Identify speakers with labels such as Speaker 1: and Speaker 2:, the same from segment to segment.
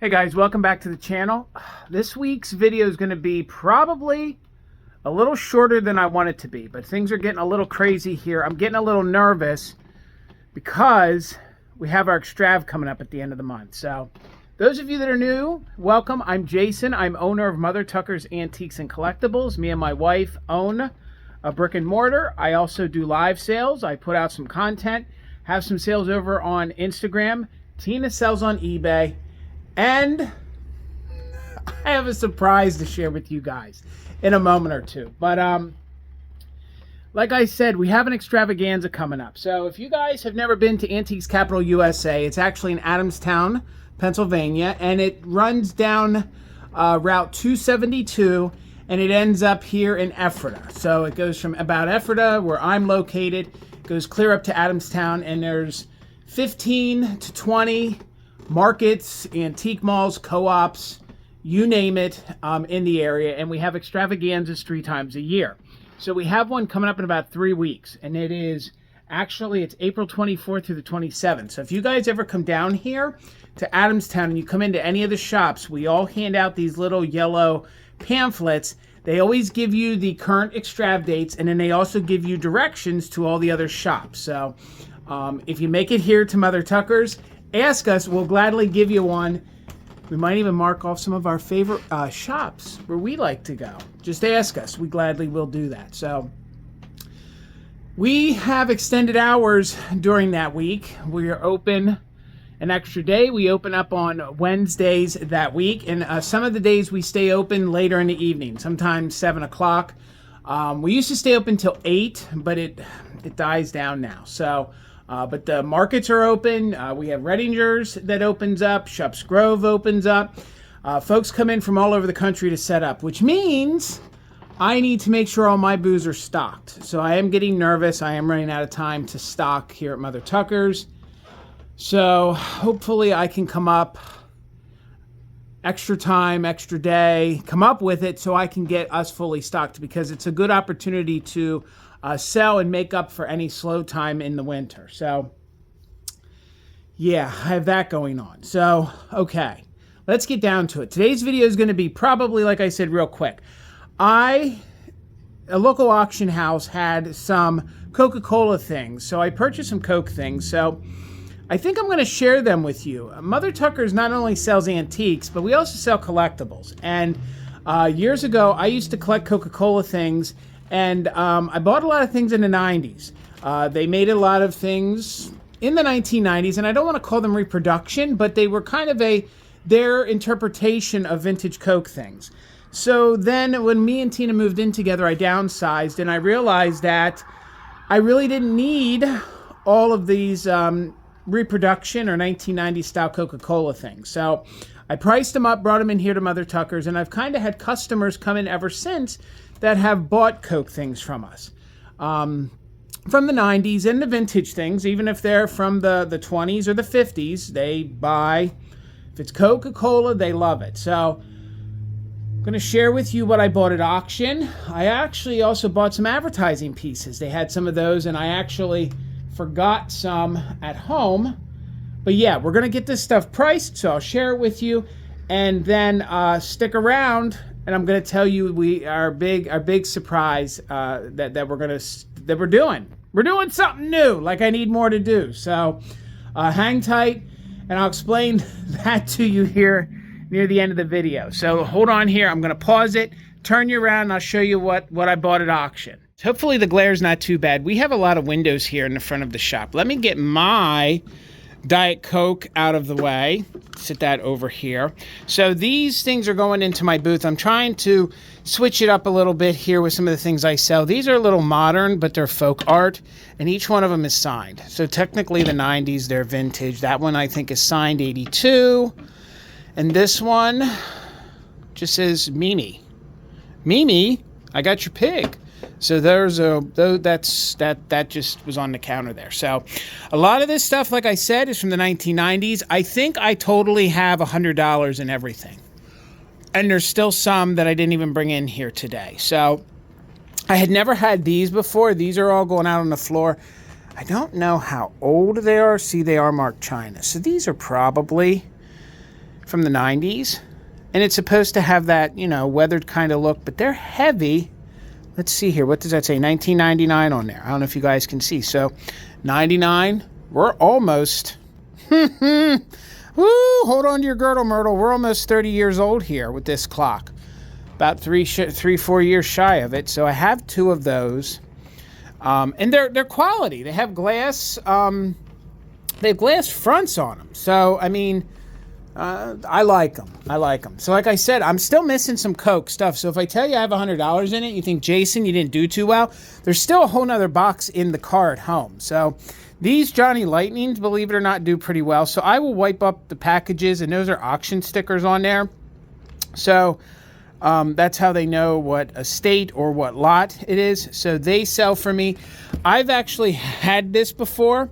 Speaker 1: Hey guys, welcome back to the channel. This week's video is going to be probably a little shorter than I want it to be, but things are getting a little crazy here. I'm getting a little nervous because we have our Extrav coming up at the end of the month. So those of you that are new, welcome. I'm Jason. I'm owner of Mother Tucker's Antiques and Collectibles. Me and my wife own a brick and mortar. I also do live sales. I put out some content, have some sales over on Instagram. Tina sells on eBay. And I have a surprise to share with you guys in a moment or two. But like I said, we have an extravaganza coming up. So if you guys have never been to Antiques Capital USA, it's actually in Adamstown, Pennsylvania, and it runs down Route 272, and it ends up here in Ephrata. So it goes from about Ephrata, where I'm located, goes clear up to Adamstown, and there's 15 to 20 markets, antique malls, co-ops, you name it, in the area. And we have extravaganzas 3 times a year. So we have one coming up in about 3 weeks, and it's April 24th through the 27th. So if you guys ever come down here to Adamstown and you come into any of the shops, we all hand out these little yellow pamphlets. They always give you the current Extrav dates, and then they also give you directions to all the other shops. So if you make it here to Mother Tucker's, ask us. We'll gladly give you one. We might even mark off some of our favorite shops where we like to go. Just ask us. We gladly will do that. So we have extended hours during that week. We are open an extra day. We open up on Wednesdays that week, and some of the days we stay open later in the evening, sometimes 7 o'clock. We used to stay open till 8, but it dies down now. So but the markets are open. We have Redinger's that opens up. Shups Grove opens up. Folks come in from all over the country to set up, which means I need to make sure all my booths are stocked. So I am getting nervous. I am running out of time to stock here at Mother Tucker's. So hopefully I can come up extra time, extra day, come up with it so I can get us fully stocked, because it's a good opportunity to sell and make up for any slow time in the winter. So yeah, I have that going on. So okay, let's get down to it. Today's video is going to be probably, like I said, real quick. A local auction house had some Coca-Cola things, so I purchased some Coke things. So I think I'm going to share them with you. Mother Tucker's not only sells antiques, but we also sell collectibles. And years ago, I used to collect Coca-Cola things, and I bought a lot of things in the 90s. They made a lot of things in the 1990s, and I don't want to call them reproduction, but they were kind of their interpretation of vintage Coke things. So then when me and Tina moved in together, I downsized, and I realized that I really didn't need all of these reproduction or 1990s style Coca-Cola things. So I priced them up, brought them in here to Mother Tucker's, and I've kind of had customers come in ever since that have bought Coke things from us. From the 90s and the vintage things, even if they're from the 20s or the 50s, they buy. If it's Coca-Cola, they love it. So I'm going to share with you what I bought at auction. I actually also bought some advertising pieces. They had some of those, and I actually forgot some at home. But yeah, we're going to get this stuff priced, so I'll share it with you, and then stick around, and I'm going to tell you our big surprise that we're doing. We're doing something new. Like, I need more to do. So hang tight, and I'll explain that to you here near the end of the video. So hold on here. I'm going to pause it, turn you around, and I'll show you what I bought at auction. Hopefully the glare's not too bad. We have a lot of windows here in the front of the shop. Let me get my Diet Coke out of the way. Sit that over here. So these things are going into my booth. I'm trying to switch it up a little bit here with some of the things I sell. These are a little modern, but they're folk art, and each one of them is signed. So technically the 90s, they're vintage. That one I think is signed 82. And this one just says Mimi. Mimi, I got your pig. So that just was on the counter there. So a lot of this stuff, like I said, is from the 1990s. I think I totally have $100 in everything. And there's still some that I didn't even bring in here today. So I had never had these before. These are all going out on the floor. I don't know how old they are. See, they are marked China. So these are probably from the 90s. And it's supposed to have that, you know, weathered kind of look, but they're heavy. Let's see here. What does that say? $19.99 on there. I don't know if you guys can see. So, $99. We're almost... Woo! Hold on to your girdle, Myrtle. We're almost 30 years old here with this clock. About 4 years shy of it. So, I have 2 of those. And they're quality. They have glass... they have glass fronts on them. So, I mean... I like them. I like them. So like I said, I'm still missing some Coke stuff. So if I tell you I have $100 in it, you think, Jason, you didn't do too well. There's still a whole nother box in the car at home. So these Johnny Lightnings, believe it or not, do pretty well. So I will wipe up the packages, and those are auction stickers on there. So that's how they know what estate or what lot it is. So they sell for me. I've actually had this before.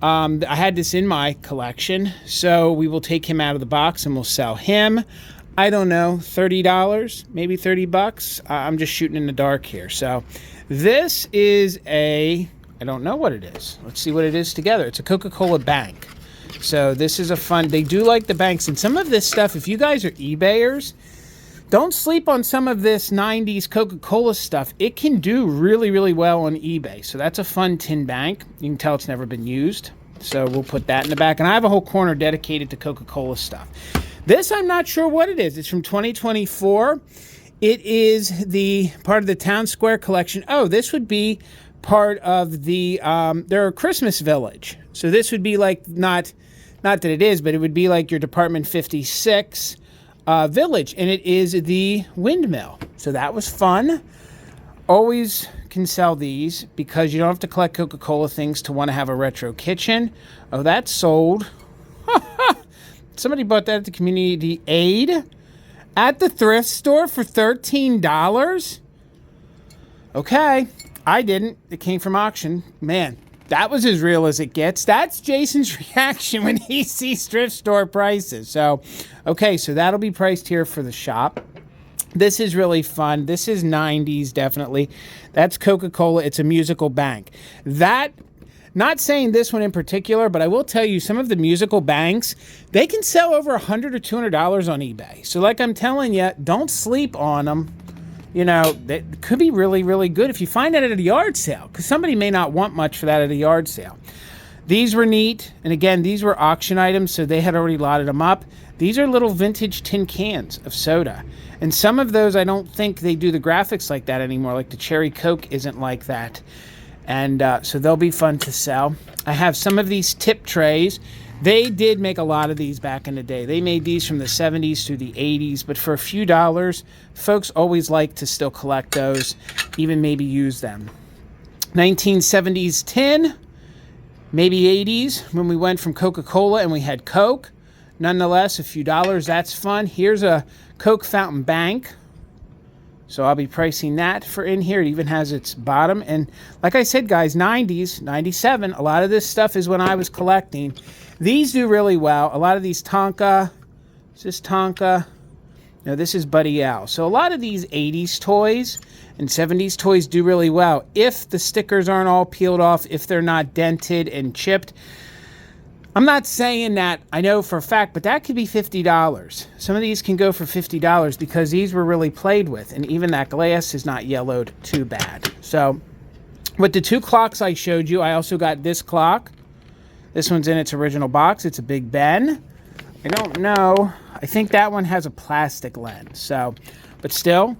Speaker 1: I had this in my collection, so we will take him out of the box and we'll sell him. I don't know, $30, maybe $30. I'm just shooting in the dark here. So this is I don't know what it is. Let's see what it is together. It's a Coca-Cola bank. So this is a fun, they do like the banks. And some of this stuff, if you guys are eBayers, don't sleep on some of this 90s Coca-Cola stuff. It can do really, really well on eBay. So that's a fun tin bank. You can tell it's never been used. So we'll put that in the back. And I have a whole corner dedicated to Coca-Cola stuff. This, I'm not sure what it is. It's from 2024. It is the part of the Town Square collection. Oh, this would be part of the, their Christmas Village. So this would be like, not that it is, but it would be like your Department 56 village, and it is the windmill. So that was fun. Always can sell these because you don't have to collect Coca-Cola things to want to have a retro kitchen. Oh, that's sold. Somebody bought that at the community aid at the thrift store for $13. Okay, I didn't. It came from auction. Man, that was as real as it gets. That's Jason's reaction when he sees thrift store prices. So, okay, so that'll be priced here for the shop. This is really fun. This is 90s, definitely. That's Coca-Cola. It's a musical bank. That, not saying this one in particular, but I will tell you some of the musical banks, they can sell over $100 or $200 on eBay. So like I'm telling you, don't sleep on them. You know, that could be really, really good if you find that at a yard sale, because somebody may not want much for that at a yard sale. These were neat. And again, these were auction items, so they had already lotted them up. These are little vintage tin cans of soda. And some of those, I don't think they do the graphics like that anymore. Like the Cherry Coke isn't like that. And so they'll be fun to sell. I have some of these tip trays. They did make a lot of these back in the day. They made these from the 70s through the 80s, but for a few dollars, folks always like to still collect those, even maybe use them. 1970s tin, maybe 80s, when we went from Coca-Cola and we had Coke. Nonetheless, a few dollars, that's fun. Here's a Coke fountain bank. So I'll be pricing that for in here. It even has its bottom. And like I said, guys, 90s, 97, a lot of this stuff is when I was collecting. These do really well. A lot of these Tonka. Is this Tonka? No, this is Buddy Al. So a lot of these 80s toys and 70s toys do really well. If the stickers aren't all peeled off, if they're not dented and chipped. I'm not saying that I know for a fact, but that could be $50. Some of these can go for $50 because these were really played with. And even that glass is not yellowed too bad. So with the 2 clocks I showed you, I also got this clock. This one's in its original box. It's a Big Ben. I don't know. I think that one has a plastic lens. So, but still,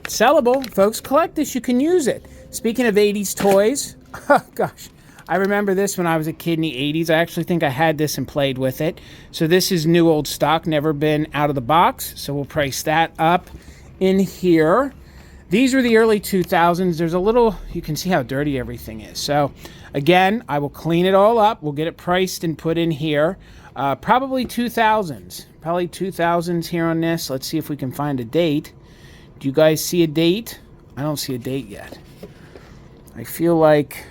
Speaker 1: sellable. Folks, collect this. You can use it. Speaking of 80s toys, oh gosh, I remember this when I was a kid in the 80s. I actually think I had this and played with it. So this is new old stock, never been out of the box. So we'll price that up in here. These were the early 2000s. There's a little, you can see how dirty everything is. So again, I will clean it all up. We'll get it priced and put in here. Probably 2000s. Probably 2000s here on this. Let's see if we can find a date. Do you guys see a date? I don't see a date yet. I feel like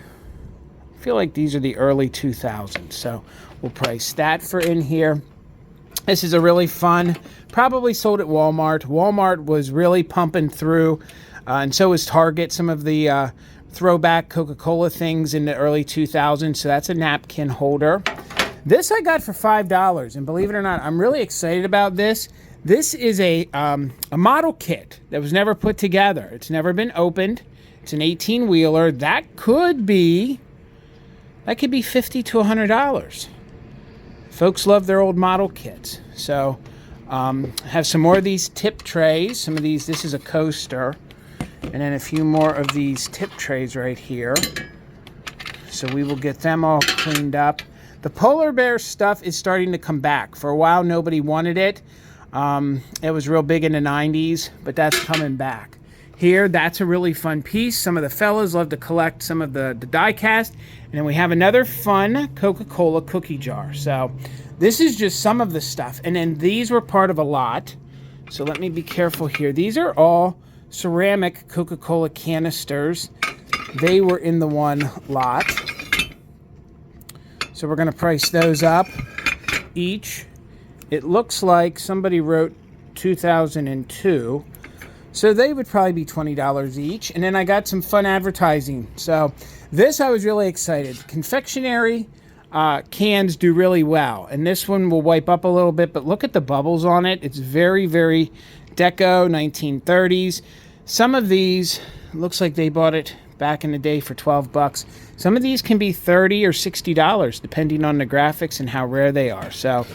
Speaker 1: these are the early 2000s. So we'll price that for in here. This is a really fun, probably sold at Walmart. Walmart was really pumping through, and so was Target, some of the throwback Coca-Cola things in the early 2000s. So that's a napkin holder. This I got for $5, and believe it or not, I'm really excited about this. This is a model kit that was never put together. It's never been opened. It's an 18-wheeler. That could be $50 to $100. Folks love their old model kits. So have some more of these tip trays. Some of these, this is a coaster. And then a few more of these tip trays right here. So we will get them all cleaned up. The polar bear stuff is starting to come back. For a while, nobody wanted it. It was real big in the 90s, but that's coming back. Here, that's a really fun piece. Some of the fellas love to collect some of the die cast. And then we have another fun Coca-Cola cookie jar. So this is just some of the stuff. And then these were part of a lot. So let me be careful here. These are all ceramic Coca-Cola canisters. They were in the one lot. So we're going to price those up each. It looks like somebody wrote 2002. So they would probably be $20 each. And then I got some fun advertising. So this I was really excited. Confectionery cans do really well. And this one will wipe up a little bit, but look at the bubbles on it. It's very, very deco, 1930s. Some of these, looks like they bought it back in the day for 12 bucks. Some of these can be $30 or $60 depending on the graphics and how rare they are. So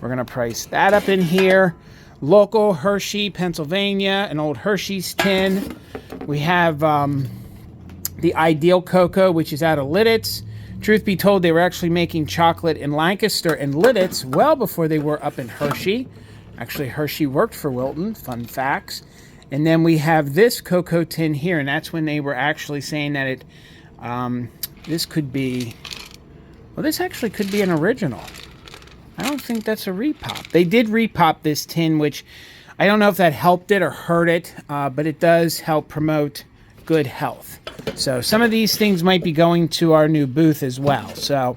Speaker 1: we're going to price that up in here. Local Hershey, Pennsylvania, an old Hershey's tin. We have the Ideal Cocoa, which is out of Lidditz. Truth be told, they were actually making chocolate in Lancaster and Lidditz well before they were up in Hershey. Actually, Hershey worked for Wilton. Fun facts. And then we have this cocoa tin here, and that's when they were actually saying that it, this could be, well, this actually could be an original. I don't think that's a repop. They did repop this tin, which I don't know if that helped it or hurt it, but it does help promote good health. So some of these things might be going to our new booth as well. So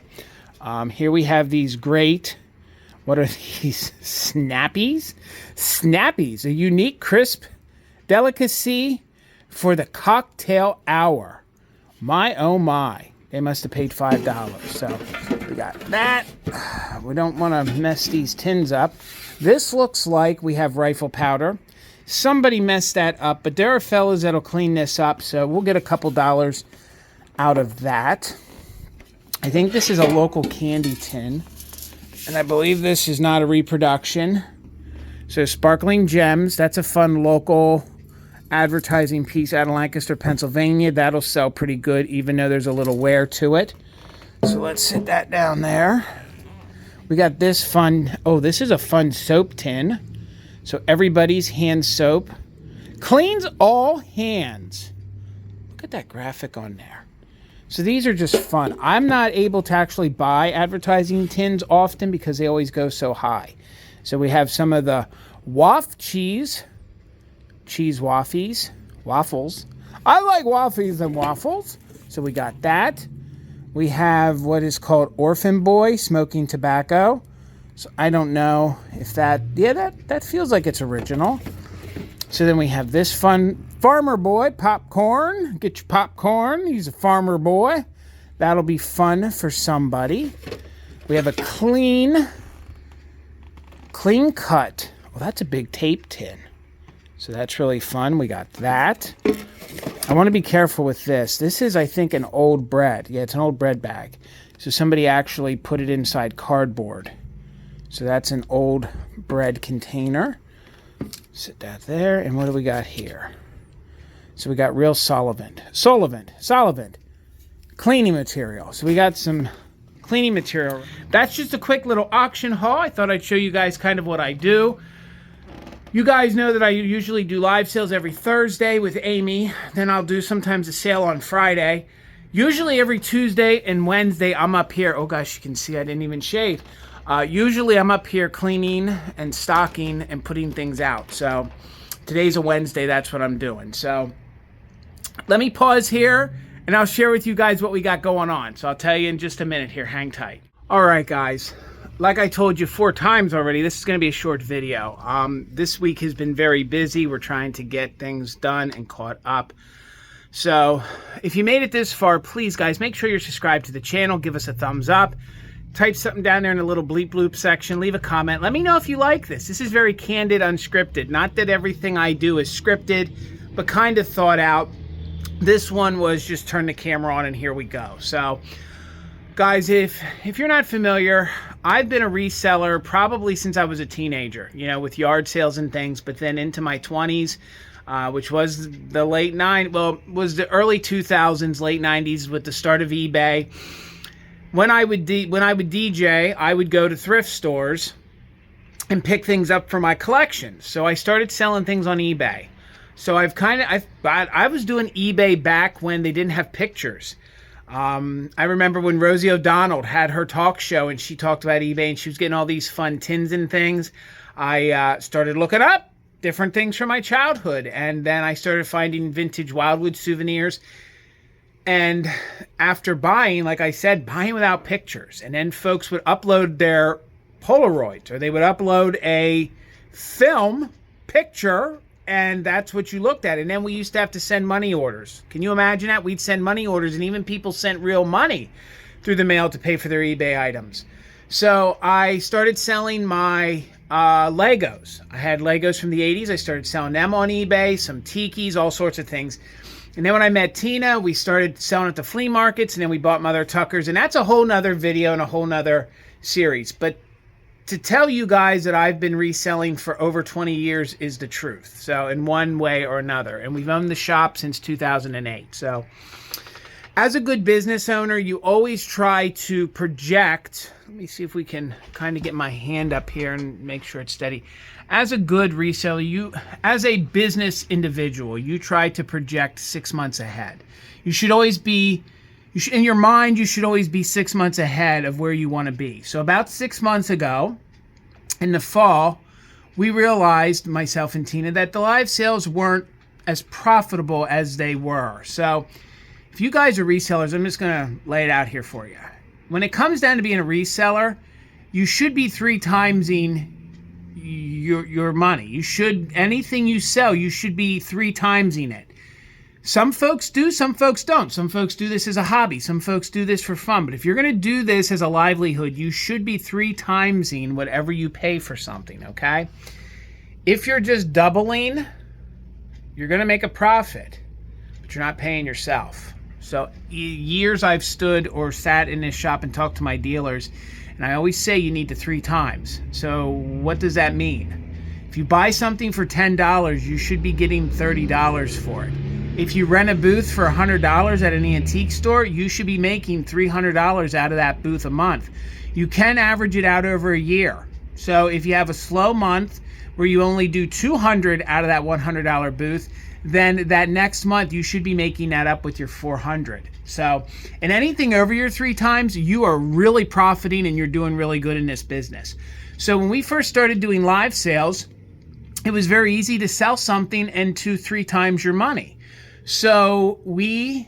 Speaker 1: here we have these great, what are these? Snappies? Snappies, a unique crisp delicacy for the cocktail hour. My, oh my. They must have paid $5. So we got that. We don't want to mess these tins up. This looks like we have rifle powder. Somebody messed that up, but there are fellas that'll clean this up, so we'll get a couple dollars out of that. I think this is a local candy tin, and I believe this is not a reproduction. So Sparkling Gems, that's a fun local advertising piece out of Lancaster, Pennsylvania. That'll sell pretty good, even though there's a little wear to it. So let's sit that down there. We got this fun, oh, this is a fun soap tin. So Everybody's Hand Soap. Cleans all hands. Look at that graphic on there. So these are just fun. I'm not able to actually buy advertising tins often because they always go so high. So we have some of the cheese waffles. I like waffles and waffles. So we got that. We have what is called Orphan Boy smoking tobacco. So I don't know if that, yeah, that feels like it's original. So then we have this fun Farmer Boy popcorn. Get your popcorn. He's a farmer boy. That'll be fun for somebody. We have a clean cut. Well, that's a big tape tin. So that's really fun. We got that. I want to be careful with this. This is, I think, an old bread. Yeah, it's an old bread bag. So somebody actually put it inside cardboard. So that's an old bread container. Sit that there. And what do we got here? So we got real solvent. Cleaning material. So we got some cleaning material. That's just a quick little auction haul. I thought I'd show you guys kind of what I do. You guys know that I usually do live sales every Thursday with Amie. Then I'll do sometimes a sale on Friday. Usually every Tuesday and Wednesday I'm up here. Oh gosh, you can see I didn't even shave. Usually I'm up here cleaning and stocking and putting things out. So today's a Wednesday, that's what I'm doing. So let me pause here and I'll share with you guys what we got going on. So I'll tell you in just a minute here, hang tight. All right, guys. Like I told you 4 times already, this is going to be a short video. This week has been very busy. We're trying to get things done and caught up. So if you made it this far, please, guys, make sure you're subscribed to the channel. Give us a thumbs up. Type something down there in the little bleep bloop section. Leave a comment. Let me know if you like this. This is very candid, unscripted. Not that everything I do is scripted, but kind of thought out. This one was just turn the camera on and here we go. So, guys, if you're not familiar, I've been a reseller probably since I was a teenager, you know, with yard sales and things, but then into my 20s, which was the was the early 2000s, late 90s with the start of eBay. When I would DJ, I would go to thrift stores and pick things up for my collection. So I started selling things on eBay. So I was doing eBay back when they didn't have pictures. I remember when Rosie O'Donnell had her talk show and she talked about eBay and she was getting all these fun tins and things. I started looking up different things from my childhood, and then I started finding vintage Wildwood souvenirs. And after buying, like I said, buying without pictures. And then folks would upload their Polaroids, or they would upload a film picture, and that's what you looked at. And then we used to have to send money orders. Can you imagine that? We'd send money orders, and even people sent real money through the mail to pay for their eBay items. So I started selling my Legos. I had Legos from the 80s. I started selling them on eBay, some tikis, all sorts of things. And then when I met Tina, we started selling at the flea markets, and then we bought Mother Tuckers, and that's a whole nother video and a whole nother series. But to tell you guys that I've been reselling for over 20 years is the truth. So in one way or another. And we've owned the shop since 2008. So as a good business owner, you always try to project. Let me see if we can kind of get my hand up here and make sure it's steady. As a good reseller, as a business individual, you try to project 6 months ahead. You should always be, in your mind, you should always be 6 months ahead of where you want to be. So about 6 months ago, in the fall, we realized, myself and Tina, that the live sales weren't as profitable as they were. So if you guys are resellers, I'm just going to lay it out here for you. When it comes down to being a reseller, you should be 3 timesing your money. You should, anything you sell, you should be 3 timesing it. Some folks do, some folks don't. Some folks do this as a hobby. Some folks do this for fun. But if you're going to do this as a livelihood, you should be 3 timesing whatever you pay for something, okay? If you're just doubling, you're going to make a profit, but you're not paying yourself. So years I've stood or sat in this shop and talked to my dealers, and I always say you need to 3 times. So what does that mean? If you buy something for $10, you should be getting $30 for it. If you rent a booth for $100 at an antique store, you should be making $300 out of that booth a month. You can average it out over a year. So if you have a slow month where you only do $200 out of that $100 booth, then that next month you should be making that up with your $400. So, and anything over your 3 times, you are really profiting and you're doing really good in this business. So when we first started doing live sales, it was very easy to sell something and 2-3 times your money. So when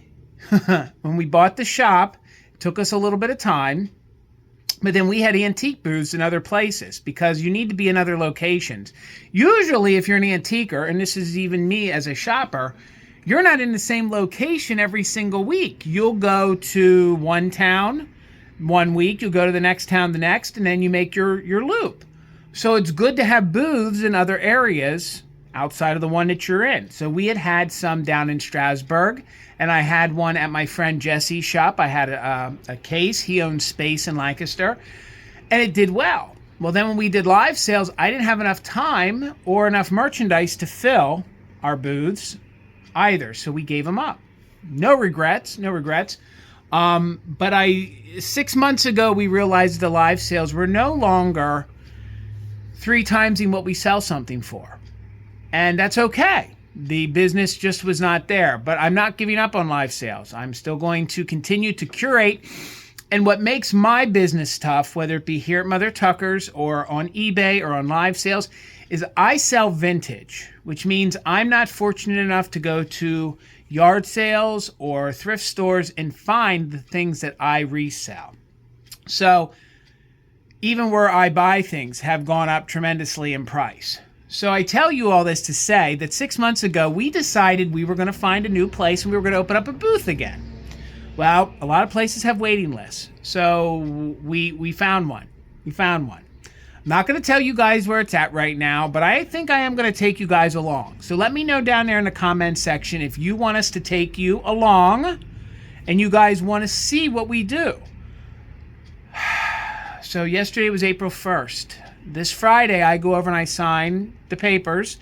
Speaker 1: we bought the shop, it took us a little bit of time, but then we had antique booths in other places because you need to be in other locations. Usually if you're an antiquer, and this is even me as a shopper, you're not in the same location every single week. You'll go to one town one week, you'll go to the next town the next, and then you make your loop. So it's good to have booths in other areas outside of the one that you're in. So we had some down in Strasbourg, and I had one at my friend Jesse's shop. I had a case. He owned space in Lancaster, and it did well. Well, then when we did live sales, I didn't have enough time or enough merchandise to fill our booths either, so we gave them up. No regrets, no regrets. But 6 months ago, we realized the live sales were no longer 3 timesing what we sell something for. And that's okay. The business just was not there. But I'm not giving up on live sales. I'm still going to continue to curate. And what makes my business tough, whether it be here at Mother Tuckers or on eBay or on live sales, is I sell vintage, which means I'm not fortunate enough to go to yard sales or thrift stores and find the things that I resell. So even where I buy things have gone up tremendously in price. So I tell you all this to say that 6 months ago, we decided we were going to find a new place and we were going to open up a booth again. Well, a lot of places have waiting lists. So we found one. We found one. I'm not going to tell you guys where it's at right now, but I think I am going to take you guys along. So let me know down there in the comments section if you want us to take you along and you guys want to see what we do. So yesterday was April 1st. This Friday, I go over and I sign the papers,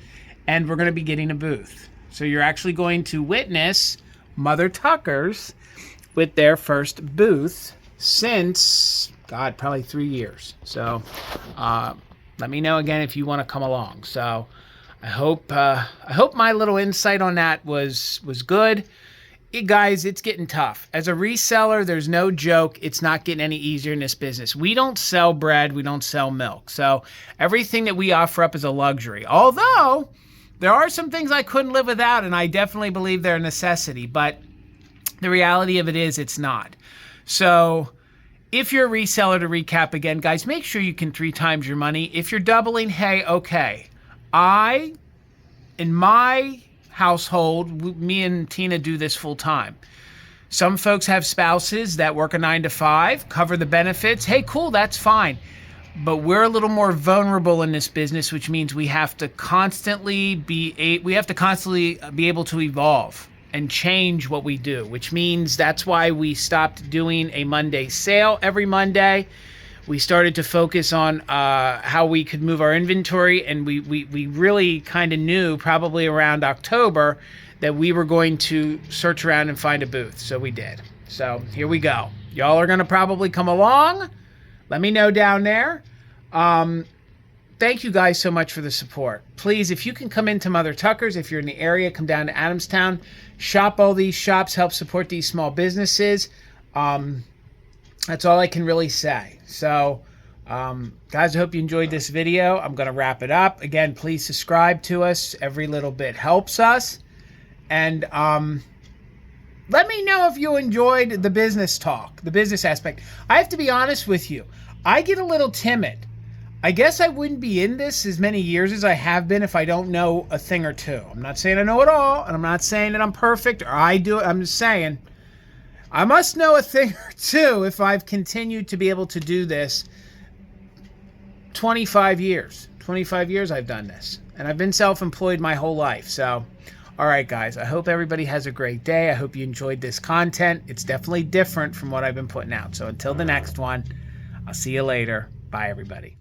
Speaker 1: and we're going to be getting a booth. So you're actually going to witness Mother Tuckers with their first booth since, God, probably 3 years. So let me know again if you want to come along. So I hope my little insight on that was good. Guys, it's getting tough. As a reseller, there's no joke. It's not getting any easier in this business. We don't sell bread. We don't sell milk. So everything that we offer up is a luxury. Although there are some things I couldn't live without, and I definitely believe they're a necessity. But the reality of it is it's not. So if you're a reseller, to recap again, guys, make sure you can 3 times your money. If you're doubling, hey, okay. In my household, me and Tina do this full time. Some folks have spouses that work a 9 to 5, cover the benefits. Hey, cool, that's fine. But we're a little more vulnerable in this business, which means we have to constantly be able to evolve and change what we do, which means that's why we stopped doing a Monday sale every Monday. We started to focus on how we could move our inventory, and we really kind of knew probably around October that we were going to search around and find a booth. So we did. So here we go. Y'all are going to probably come along. Let me know down there. Thank you guys so much for the support. Please, if you can come into Mother Tuckers, if you're in the area, come down to Adamstown, shop all these shops, help support these small businesses. That's all I can really say. So, guys, I hope you enjoyed this video. I'm going to wrap it up. Again, please subscribe to us. Every little bit helps us. And let me know if you enjoyed the business talk, the business aspect. I have to be honest with you. I get a little timid. I guess I wouldn't be in this as many years as I have been if I don't know a thing or two. I'm not saying I know it all, and I'm not saying that I'm perfect or I do it. I'm just saying I must know a thing or two if I've continued to be able to do this 25 years. 25 years I've done this. And I've been self-employed my whole life. So, all right, guys. I hope everybody has a great day. I hope you enjoyed this content. It's definitely different from what I've been putting out. So until the next one, I'll see you later. Bye, everybody.